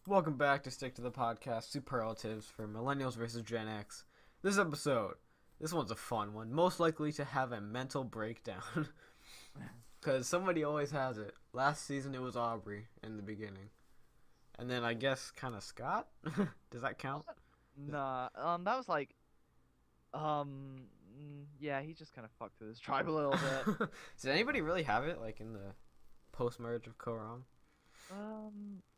Welcome back to Stick to the Podcast Superlatives for Millennials versus Gen X. This one's a fun one. Most likely to have a mental breakdown. Because somebody always has it. Last season it was Aubrey in the beginning. And then I guess kind of Scott? Does that count? Nah, that was like, yeah, he just kind of fucked with his tribe a little bit. Did anybody really have it, like in the post-merge of Koram?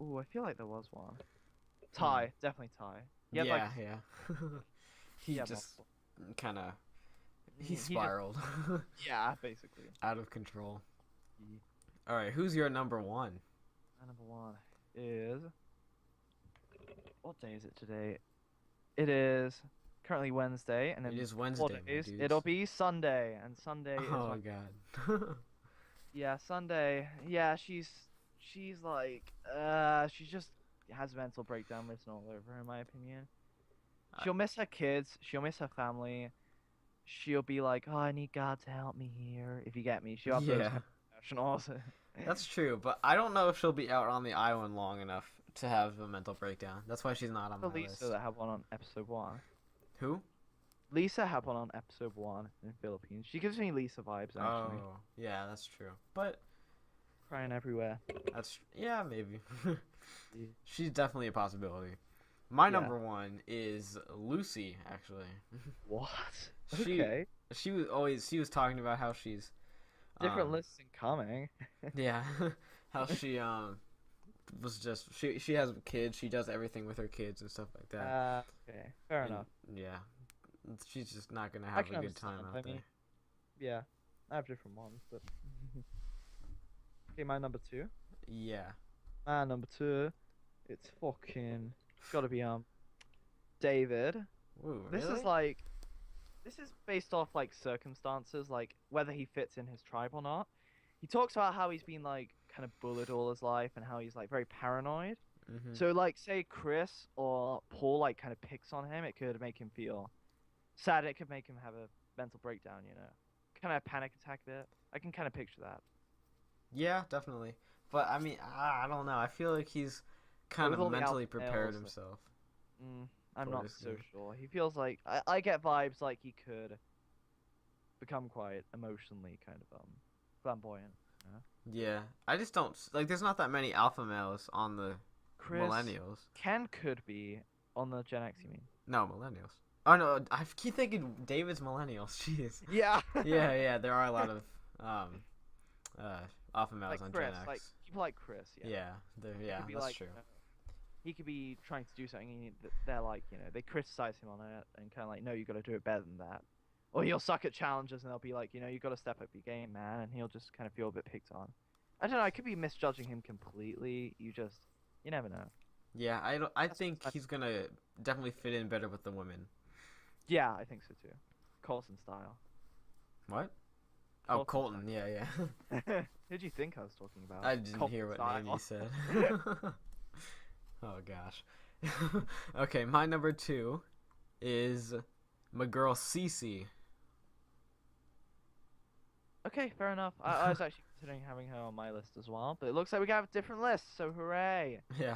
Ooh, I feel like there was one. Hmm. Ty, definitely Ty. He had like, Yeah. he He had just multiple. kind of he He just, spiraled yeah, basically. out of control. He, All right, who's your number one? my number one is, what day is it today? It is currently Wednesday, and It in is 4 Wednesday, my days it'll dudes. be Sunday, and Sunday is my Oh god. Yeah, Sunday. Yeah, she's like she just has a mental breakdown written all over her, in my opinion. I- She'll miss her kids, she'll miss her family. She'll be like, "Oh, I need God to help me here." If you get me, she'll have those yeah, kind of emotionals. that's true, but I don't know if she'll be out on the island long enough to have a mental breakdown. That's why she's not on For my Lisa list. that had one on episode 1. Who? Lisa had one on episode 1 in Philippines. She gives me Lisa vibes actually. Oh, yeah, that's true. But Crying everywhere. yeah, maybe. Yeah. She's definitely a possibility. My Yeah. number one is Lucy, actually. What? She Okay. she was talking about how she's Different um lists incoming. yeah, how she was just she has kids, she does everything with her kids and stuff like that. Okay. Fair And enough. yeah, she's just not gonna I have a can good time understand. out I there. mean, yeah, I have different ones, but okay, my number two. Yeah. My number two, it's fucking. It's got to be David. Ooh, This is really? like, this is based off like circumstances, like whether he fits in his tribe or not. He talks about how he's been like kind of bullied all his life and how he's like very paranoid. Mhm. So like, say Chris or Paul like kind of picks on him, it could make him feel sad. It could make him have a mental breakdown, kind of panic attack bit. I can kind of picture that. Yeah, definitely. But I mean, I don't know. I feel like he's But kind with of all the alpha mentally prepared males, himself I'm for not this so game. sure. He feels like I get vibes like he could become quite emotionally kind of flamboyant. You know? Yeah, I just don't like. There's not that many alpha males on the Chris millennials. Ken could be on the Gen X, you mean? No, millennials. Oh no, I keep thinking David's millennials. Jeez. Yeah. Yeah. There are a lot of um, uh, alpha males Like on Gen Chris, like X. people like Chris, yeah. Yeah, He yeah, could be that's like, true. he could be trying to do something and they're like, they criticize him on it and kind of like, no, you got to do it better than that. Or he'll suck at challenges and they'll be like, you got to step up your game, man, and he'll just kind of feel a bit picked on. I don't know, I could be misjudging him completely. You never know. Yeah, I don't. I That's think he's gonna definitely fit in better with the women. Yeah, I think so too. Colson style. What? Oh, Colson Colton. Yeah. style. Who'd you think I was talking about? I didn't Colson hear what name you style. said. Oh gosh. Okay, my number two is my girl Cece. Okay, fair enough. I was actually considering having her on my list as well, but it looks like we got different lists, so hooray! Yeah.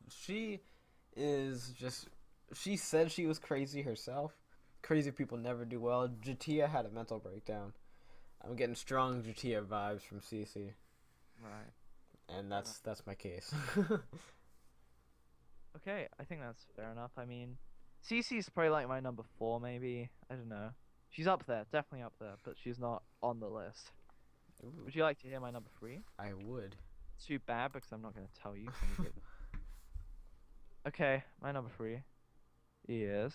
She is just. She said she was crazy herself. Crazy people never do well. Jatia had a mental breakdown. I'm getting strong Jatia vibes from Cece, Right. and Fair enough. that's my case. Okay, I think that's fair enough. I mean, Cece's probably like my number 4, maybe. I don't know. She's up there, definitely up there, but she's not on the list. Ooh, Would you like to hear my number 3? I would. Too bad because I'm not going to tell you. Okay, my number 3 is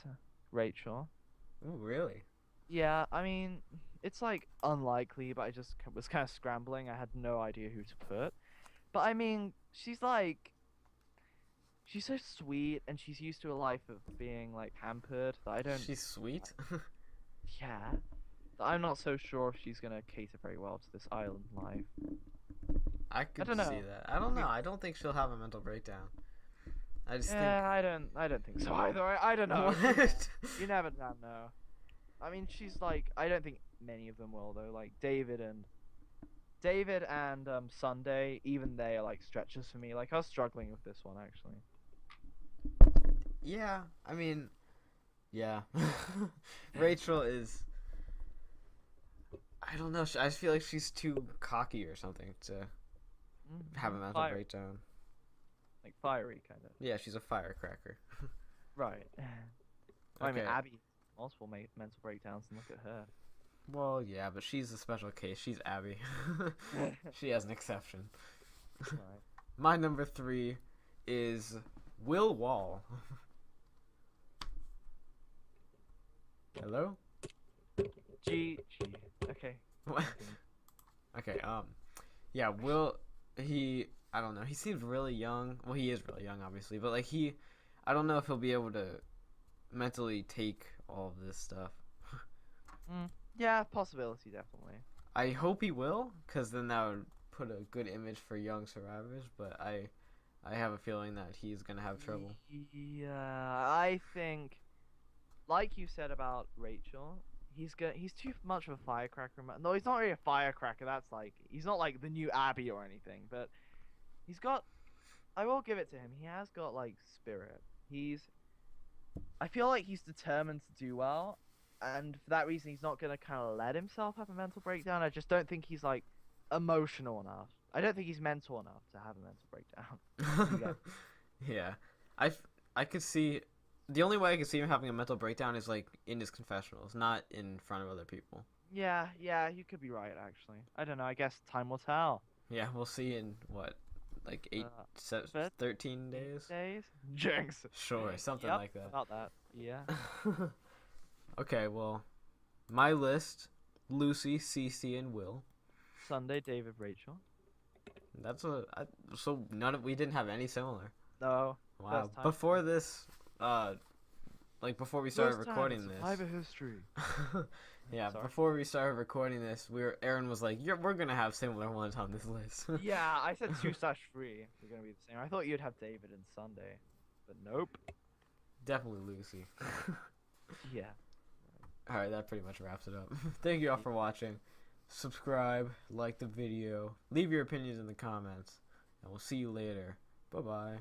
Rachel. Ooh, really? Yeah, I mean, it's like unlikely, but I just was kind of scrambling. I had no idea who to put. But I mean, she's so sweet and she's used to a life of being like pampered that I don't, She's sweet. yeah, that I'm not so sure if she's gonna cater very well to this island life. I I could don't see know. that. I don't know. I don't think she'll have a mental breakdown. I just think. Yeah, I don't think so either. I don't know. What? You never can know. I mean, she's like, I don't think many of them will though. Like David and David and Sunday, even they are like stretches for me. Like I was struggling with this one actually. Yeah, I mean, yeah. Rachel is. I don't know. I feel like she's too cocky or something to have a mental breakdown. Like fiery kind of. Yeah, she's a firecracker. Right. I mean, Okay. Abby multiple mental breakdowns, and look at her. Well, yeah, but she's a special case. She's Abby. She has an exception. Right. My number 3 is Will Wall. Hello? G. Okay. What? Okay, yeah, Will, I don't know, he seems really young. Well, he is really young, obviously, but, like, I don't know if he'll be able to mentally take all of this stuff. Yeah, possibility, definitely. I hope he will, because then that would put a good image for young survivors, but I have a feeling that he's going to have trouble. Yeah, I think, like you said about Rachel, he's too much of a firecracker. No, he's not really a firecracker. That's like, he's not like the new Abby or anything, but he's got, I will give it to him. He has got like spirit. I feel like he's determined to do well, and for that reason, he's not gonna kind of let himself have a mental breakdown. I just don't think he's like emotional enough. I don't think he's mental enough to have a mental breakdown. Yeah, I could see. The only way I could see him having a mental breakdown is like in his confessionals, not in front of other people. Yeah, you could be right actually. I don't know. I guess time will tell. Yeah, we'll see in what, like 13 days? Jinx. Sure, something Yep, like that. about that. Yeah. Okay, well, my list: Lucy, Cece, and Will. Sunday, David, Rachel. So we didn't have any similar. No. Wow. Before this, before we started recording this. Survivor history. Yeah, Sorry. before we started recording this, Aaron was like, we're gonna have similar ones on this list. Yeah, I said 2/3 were gonna be the same. I thought you'd have David and Sunday, but nope. Definitely Lucy. Yeah. Alright, that pretty much wraps it up. Thank you all for watching. Subscribe, like the video, leave your opinions in the comments, and we'll see you later. Bye-bye.